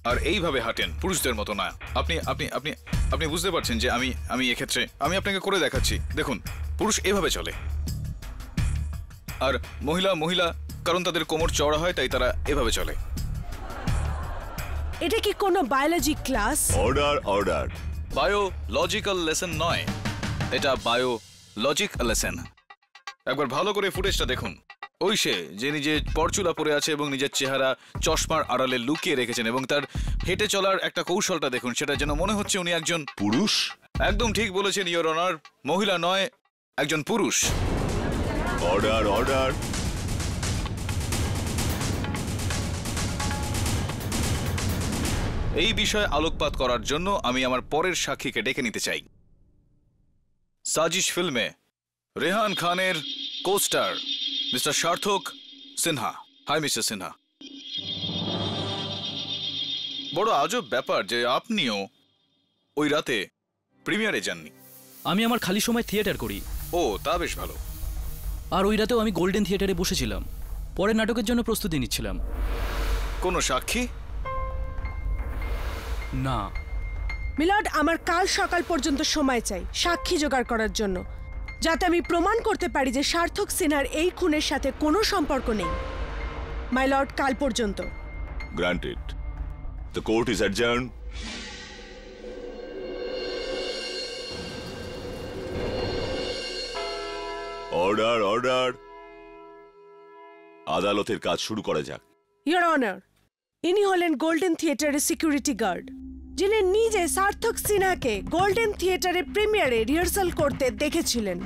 S5: আর এইভাবে হাঁটেন, পুরুষদের মতো না। আপনি আপনি আপনি আপনি বুঝতে পারছেন যে আমি এক্ষেত্রে আমি আপনাকে করে দেখাচ্ছি। দেখুন, পুরুষ এভাবে চলে, আর মহিলা কারণ তাদের কোমর চওড়া হয় তাই তারা এভাবে চলে।
S3: এটা কি কোনো biology class?
S8: Order, order.
S5: Biological lesson নয়, এটা বায়োলজিক লেসন। একবার ভালো করে ফুটেজটা দেখুন। ওই সে যে নিজে পরচুলা পরে আছে এবং নিজের চেহারা চশমার আড়ালে লুকিয়ে রেখেছেন এবং তার হেঁটে চলার একটা কৌশলটা দেখুন, সেটা যেন মনে হচ্ছে উনি একজন
S8: পুরুষ।
S5: একদম ঠিক বলেছেন ইওর অনার, মহিলা নয়, একজন পুরুষ।
S8: Order order.
S5: এই বিষয়ে আলোকপাত করার জন্য আমি আমার পরের সাক্ষীকে ডেকে নিতে চাই। সাজিশ ফিল্মে রেহান খানের কোস্টার মিস্টার সার্থক সিনহা। High mister Sinha. বড় আজব ব্যাপার যে আপনিও ওই রাতে প্রিমিয়ারে যাননি।
S9: আমি আমার খালি সময় থিয়েটার করি।
S5: ও, তা বেশ ভালো।
S9: আর ওই রাতেও আমি গোল্ডেন থিয়েটারে বসেছিলাম, পরের নাটকের জন্য প্রস্তুতি নিচ্ছিলাম।
S5: কোনো সাক্ষী?
S9: না
S3: মিলর্ড, আমার কাল সকাল পর্যন্ত সময় চাই সাক্ষী জোগাড় করার জন্য, যাতে আমি প্রমাণ করতে পারি যে সার্থক সিনহার এই খুনের সাথে কোনো সম্পর্ক নেই। মাই লর্ড, কাল পর্যন্ত।
S8: Granted. The court is adjourned. Order order. আদালতের কাজ শুরু করা যাক।
S3: ইয়োর অনার, ইনি হলেন গোল্ডেন থিয়েটারের সিকিউরিটি গার্ড, যিনি নিজে সার্থক সিনহাকে গোল্ডেন থিয়েটারের প্রিমিয়ারে রিহার্সাল করতে দেখেছিলেন।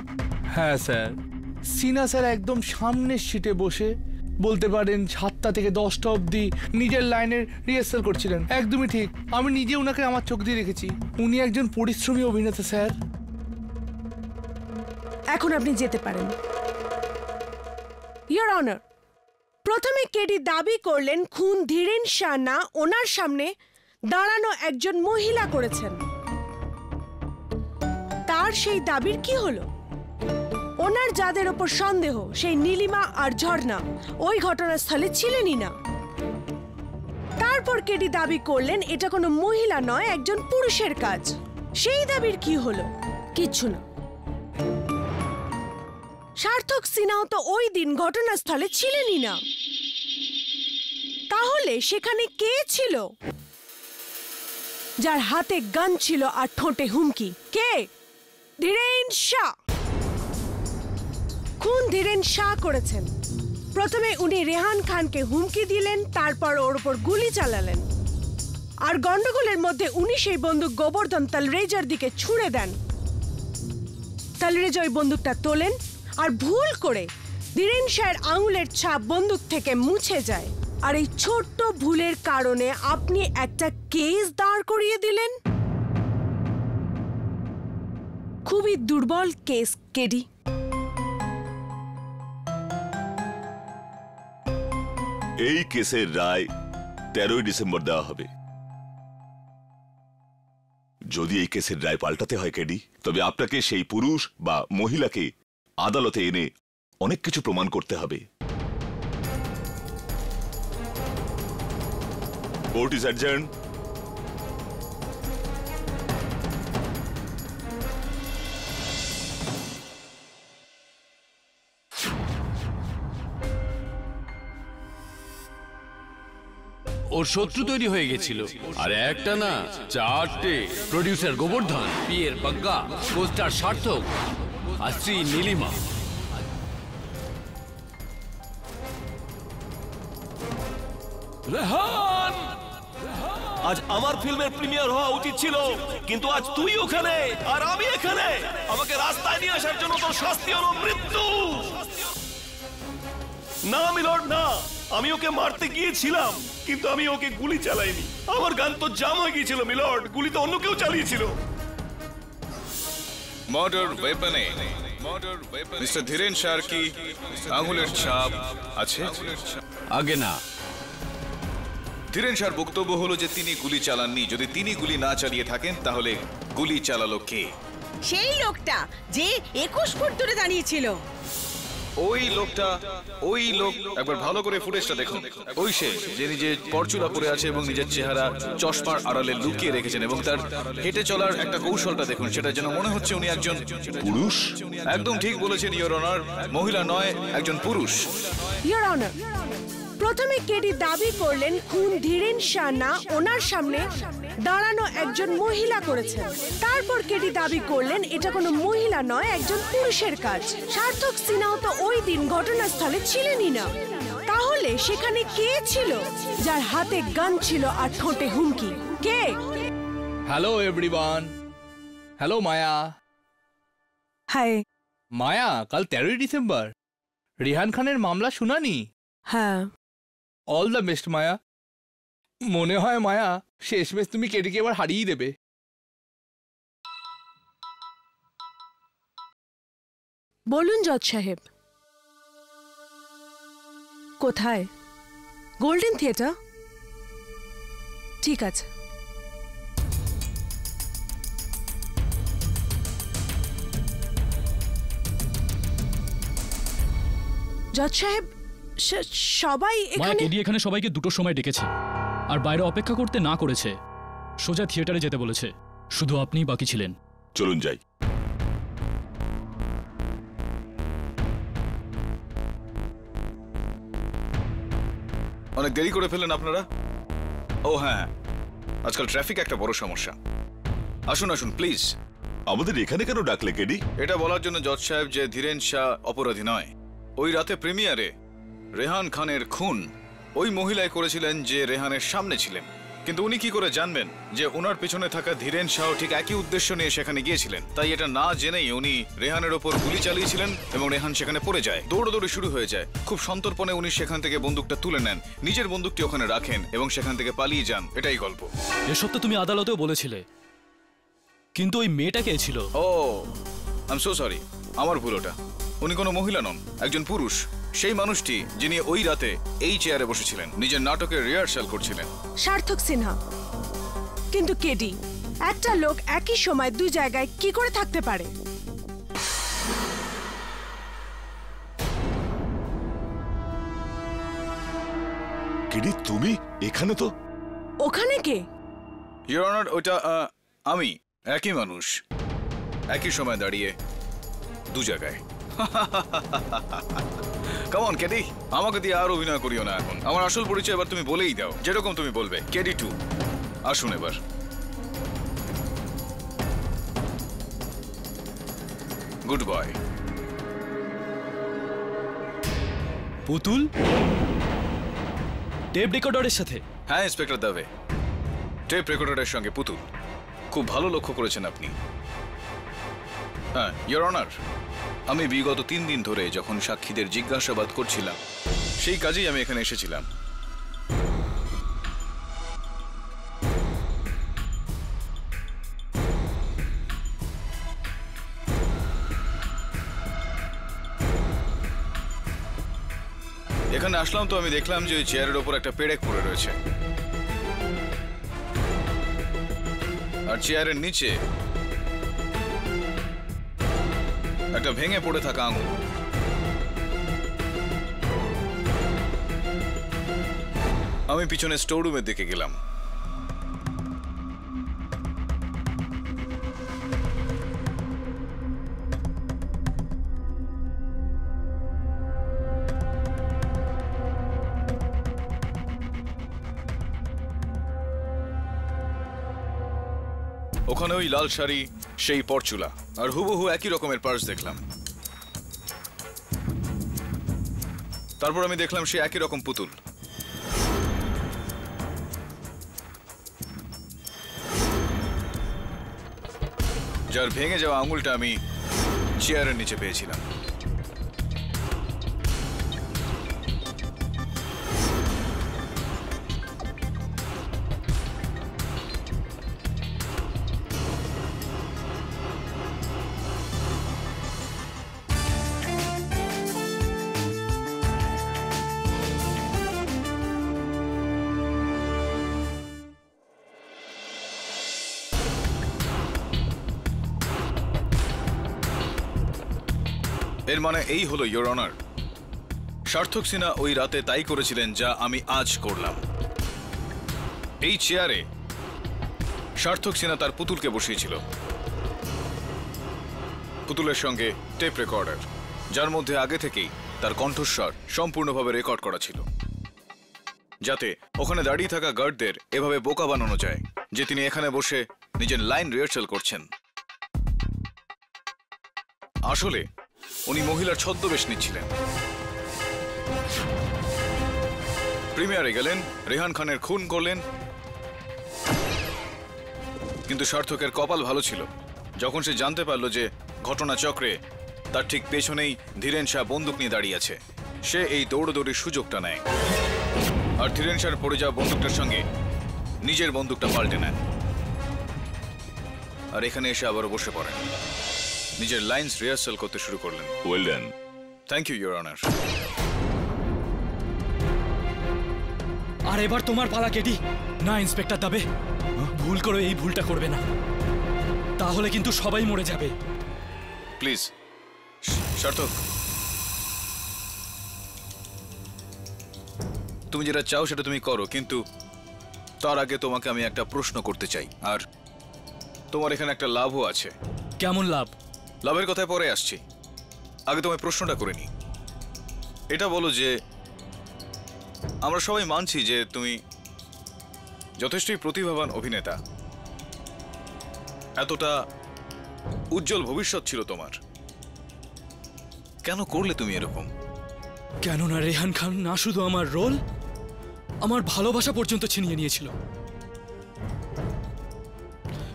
S2: হ্যাঁ স্যার, সিনহা স্যার একদম সামনের সিটে বসে বলতে পারেন 7টা থেকে 10টা অবধি নিজের লাইনের রিহার্সাল করছিলেন। একদমই ঠিক, আমি নিজে ওনাকে আমার চোখ দিয়ে রেখেছি। উনি একজন পরিশ্রমী অভিনেতা স্যার।
S3: এখন আপনি যেতে পারেন। ইয়োর অনার, প্রথমে কেডি দাবি করলেন খুন ধীরেন শাহ না ওনার সামনে দাঁড়ানো একজন মহিলা করেছেন। তার সেই দাবির কি হলো? ওনার যাদের ওপর সন্দেহ, সেই নীলিমা আর ঝর্ণা ওই ঘটনাস্থলে ছিলেনই না। তারপর কেডি দাবি করলেন এটা কোনো মহিলা নয়, একজন পুরুষের কাজ। সেই দাবির কি হলো? কিচ্ছু না। সার্থক সিনহাও তো ওই দিন ঘটনাস্থলে ছিলেনই না। তাহলে সেখানে কে ছিল? যার হাতে গান ছিল আর ঠোঁটে হুমকি, কে? ধীরেন শাহ। খুন ধীরেন শাহ করেছেন। প্রথমে উনি রেহান খানকে হুমকি দিলেন, তারপর ওর উপর গুলি চালালেন। আর গন্ডগোলের মধ্যে উনি সেই বন্দুক গোবর্ধন তালরেজার দিকে ছুঁড়ে দেন। তালরেজা ওই বন্দুকটা তোলেন আর ভুল করে ধীরেন শাহের আঙুলের ছাপ বন্দুক থেকে মুছে যায়। আর এই ছোট্ট ভুলের কারণে আপনি একটা কেস দাঁড় করিয়ে দিলেন। খুবই দুর্বল কেস, কেডি।
S8: এই কেসের রায় 13ই ডিসেম্বর দেওয়া হবে। যদি এই কেসের রায় পাল্টাতে হয় কেডি, তবে আপনাকে সেই পুরুষ বা মহিলাকে আদালতে এনে অনেক কিছু প্রমাণ করতে হবে। Court is adjourn.
S6: ওর শত্রু তৈরি হয়ে গেছিল, আর একটা না 4টে। প্রডিউসার গোবর্ধন, পিয়ের বাগ্গা, কোস্টার সার্থক, আর শ্রী নীলিমা।
S1: রেহান, আজ আমার ফিল্মের প্রিমিয়ার হওয়া উচিত ছিল, কিন্তু আজ তুই ওখানে আর আমি এখানে। আমাকে রাস্তায় নিয়ে আসার জন্য তোর শাস্তি হলো মৃত্যু। না মিলর্ড, না। আমি ওকে মারতে গিয়েছিলাম, কিন্তু আমি ওকে গুলি চালাইনি। আমার গান তো জাম হয়ে গিয়েছিল মিলর্ড। গুলি তো অন্য কেউ চালিয়েছিল।
S5: মার্ডার ওয়েপনে মিস্টার ধীরেন শাহর কি আঙুলের ছাপ আছে?
S6: আগে না।
S5: ধীরেন শাহর বক্তব্য হলো যে তিনি গুলি চালাননি। যদি তিনি গুলি না চালিয়ে থাকেন, তাহলে গুলি চালালো কে?
S10: সেই লোকটা যে 21 ফুট দূরে দাঁড়িয়েছিল।
S5: ওই লোক একবার ভালো করে ফুটেজটা দেখুন। ওই সে যে নিজে পরচুলা পরে আছে এবং নিজের চেহারা চশমার আড়ালে লুকিয়ে রেখেছেন এবং তার হেঁটে চলার একটা কৌশলটা দেখুন, সেটা যেন মনে হচ্ছে উনি একজন
S8: পুরুষ।
S5: একদম ঠিক বলেছেন ইওর অনার, মহিলা নয়, একজন পুরুষ।
S3: ইয়োর অনার, প্রথমে কেডি দাবি করলেন খুন ধীরেন শাহ না ওনার সামনে দাঁড়ানো একজন মহিলা করেছেন। তারপর কেডি দাবি করলেন এটা কোনো মহিলা নয়, একজন পুরুষের কাজ। সার্থক সিনহাও তো ওই দিন ঘটনাস্থলে ছিলেনই না। তাহলে সেখানে কে ছিল যার হাতে গান ছিল আর ঠোঁটে হুমকি? কে?
S2: Hello everyone. Hello Maya.
S3: Hi
S2: Maya, কাল 13ই ডিসেম্বর রেহান খানের মামলা শুনানি?
S3: হ্যাঁ।
S2: All the best Maya. মনে হয় মায়া শেষমেশ তুমি কেডিকে এবার হারিয়ে দেবে।
S3: বলুন জজ সাহেব। কোথায়? Golden theatre? ঠিক আছে। জজ সাহেব, সবাই
S9: মায়া,
S3: এখানে?
S9: কেডি এখানে সবাইকে 2টোর সময় ডেকেছে আর বাইরে অপেক্ষা করতে না করেছে। সোজা থিয়েটারে যেতে বলেছে। শুধু আপনিই বাকি ছিলেন।
S8: চলুন যাই।
S5: অনেক দেরি করে ফেললেন আপনারা। ও হ্যাঁ, আজকাল ট্রাফিক একটা বড় সমস্যা। আসুন আসুন প্লিজ।
S8: আমাদের এখানে কেন ডাকলে কেডি?
S5: এটা বলার জন্য জজ সাহেব যে ধীরেন শাহ অপরাধী নয়। ওই রাতে প্রিমিয়ারে রেহান খানের খুন ওই মহিলাই করেছিলেন যে রেহানের সামনে ছিলেন। কিন্তু উনি কি করে জানবেন যে ওনার পেছনে থাকা ধীরেন শাহ ঠিক একই উদ্দেশ্য নিয়ে সেখানে গিয়েছিলেন? তাই এটা না জেনেই উনি রেহানের ওপর গুলি চালিয়েছিলেন এবং রেহান সেখানে পড়ে যায়। দৌড়াদৌড়ি শুরু হয়ে যায়। খুব সন্তর্পণে উনি সেখান থেকে বন্দুকটা তুলে নেন, নিজের বন্দুকটি ওখানে রাখেন এবং সেখান থেকে পালিয়ে যান। এটাই গল্প।
S9: এসব তো তুমি আদালতেও বলেছিলে, কিন্তু ওই মেয়েটা কে ছিল?
S5: ও আই এম সো সরি, আমার ভুল ওটা। উনি কোনো মহিলা নন, একজন পুরুষ। সেই মানুষটি যিনি ওই রাতে এই চেয়ারে বসেছিলেন, নিজের নাটকের রিহার্সাল করছিলেন।
S3: সার্থক সিনহা। কিন্তু কেডি, একটা লোক একই সময় দুই জায়গায় কি করে থাকতে পারে?
S8: কেডি তুমি এখানে? তো
S3: ওখানে কে?
S5: ইওর অনার, ওটা আমি। একই মানুষ, একই সময় দাঁড়িয়ে দু জায়গায়। কাম অন কেডি, আমাকে দিয়ে আর অভিনয় করিও না এখন। আমার আসল পরিচয় এবার তুমি বলেই দাও, যেরকম তুমি বলবে। কেডি 2, আসুন এবার। Good boy.
S9: পুতুল টেপ রেকর্ডারের সাথে?
S5: হ্যাঁ ইন্সপেক্টর দাবে, টেপ রেকর্ডারের সঙ্গে পুতুল। খুব ভালো লক্ষ্য করেছেন আপনি। হ্যাঁ ইওর অনার, আমি বিগত 3 দিন ধরে যখন সাক্ষীদের জিজ্ঞাসাবাদ করছিলাম, সেই কাজেই আমি এখানে এসেছিলাম। এখানে আসলাম তো আমি দেখলাম যে ওই চেয়ারের ওপর একটা পেরেক পড়ে রয়েছে, আর চেয়ারের নিচে একটা ভেঙে পড়ে থাকা আঙুল। আমি পিছনে স্টোর রুমের দিকে গেলাম। ওখানে ওই লাল শাড়ি, সেই পরচুলা আর হুবহু একই রকমের পার্স দেখলাম। তারপর আমি দেখলাম সে একই রকম পুতুল। যার ভেঙে যাওয়া আঙুলটা আমি চেয়ারের নিচে পেয়েছিলাম। এর মানে এই হলো ইওর অনার, সার্থক সিনহা ওই রাতে তাই করেছিলেন যা আমি আজ করলাম। এই চেয়ারে সার্থক সিনহা তার পুতুলকে বসিয়েছিল, পুতুলের সঙ্গে টেপ রেকর্ডার, যার মধ্যে আগে থেকেই তার কণ্ঠস্বর সম্পূর্ণভাবে রেকর্ড করা ছিল। যাতে ওখানে দাঁড়িয়ে থাকা গার্ডদের এভাবে বোকা বানানো যায় যে তিনি এখানে বসে নিজের লাইন রিহার্সাল করছেন। আসলে উনি মহিলার ছদ্মবেশ নিচ্ছিলেন। প্রিমিয়ারে গেলেন, রেহান খানের খুন করলেন, কিন্তু সার্থকের কপাল ভালো ছিল। যখন সে জানতে পারল যে ঘটনাচক্রে তার ঠিক পেছনেই ধীরেন শাহ বন্দুক নিয়ে দাঁড়িয়ে আছে, সে এই দৌড়দৌড়ির সুযোগটা নেয় আর ধীরেন শাহর পড়ে যাওয়া বন্দুকটার সঙ্গে নিজের বন্দুকটা পাল্টে নেয় আর এখানে এসে আবারও বসে পড়েন, নিজের লাইন্স রিহার্সাল করতে শুরু করলেন।
S8: Well done.
S5: Thank you your honour.
S9: আর এবার তোমার পালা কেডি। না ইন্সপেক্টর দাবে, ভুল করে এই ভুলটা করবে না, তাহলে কিন্তু সবাই মরে যাবে।
S5: প্লিজ সার্থক, তুমি যেটা চাও সেটা তুমি করো, কিন্তু তার আগে তোমাকে আমি একটা প্রশ্ন করতে চাই। আর তোমার এখানে একটা লাভও আছে।
S9: কেমন লাভ?
S5: লাভের কথায় পরে আসছি, আগে তোমায় প্রশ্নটা করে নি। এটা বলো যে আমরা সবাই মানছি যে তুমি যথেষ্টই প্রতিভাবান অভিনেতা, এতটা উজ্জ্বল ভবিষ্যৎ ছিল তোমার, কেন করলে তুমি এরকম?
S9: কেননা রেহান খান না শুধু আমার রোল, আমার ভালোবাসা পর্যন্ত ছিনিয়ে নিয়েছিল।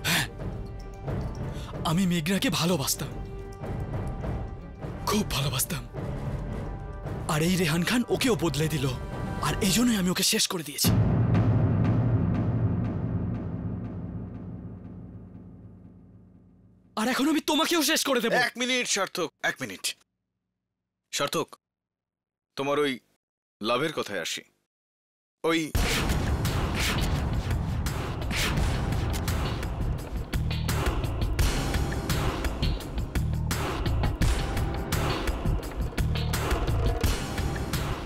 S9: হ্যাঁ, আমি মেঘনাকে ভালোবাসতাম, খুব ভালোবাসতাম, আর এই রেহান খান ওকেও বদলে দিল, আর এই জন্যই আমি ওকে শেষ করে দিয়েছি। আর এখন আমি তোমাকেও শেষ করে দেব।
S5: এক মিনিট সার্থক, এক মিনিট। সার্থক, তোমার ওই লাভের কথায় আসি। ওই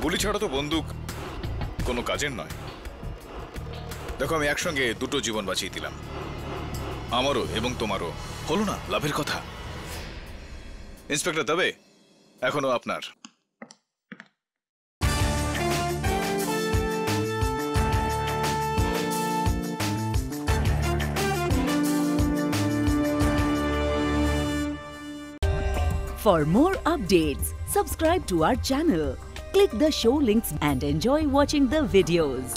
S5: গুলি ছাড়া তো বন্দুক কোনো কাজের নয়। দেখো, আমি একসঙ্গে দুটো জীবন বাঁচিয়ে দিলাম, আমারও এবং তোমারও। হলো না লাভের কথা? ইন্সপেক্টর দবে, এখনো আপনার।
S11: For more updates, subscribe to our channel, click the show links and enjoy watching the videos.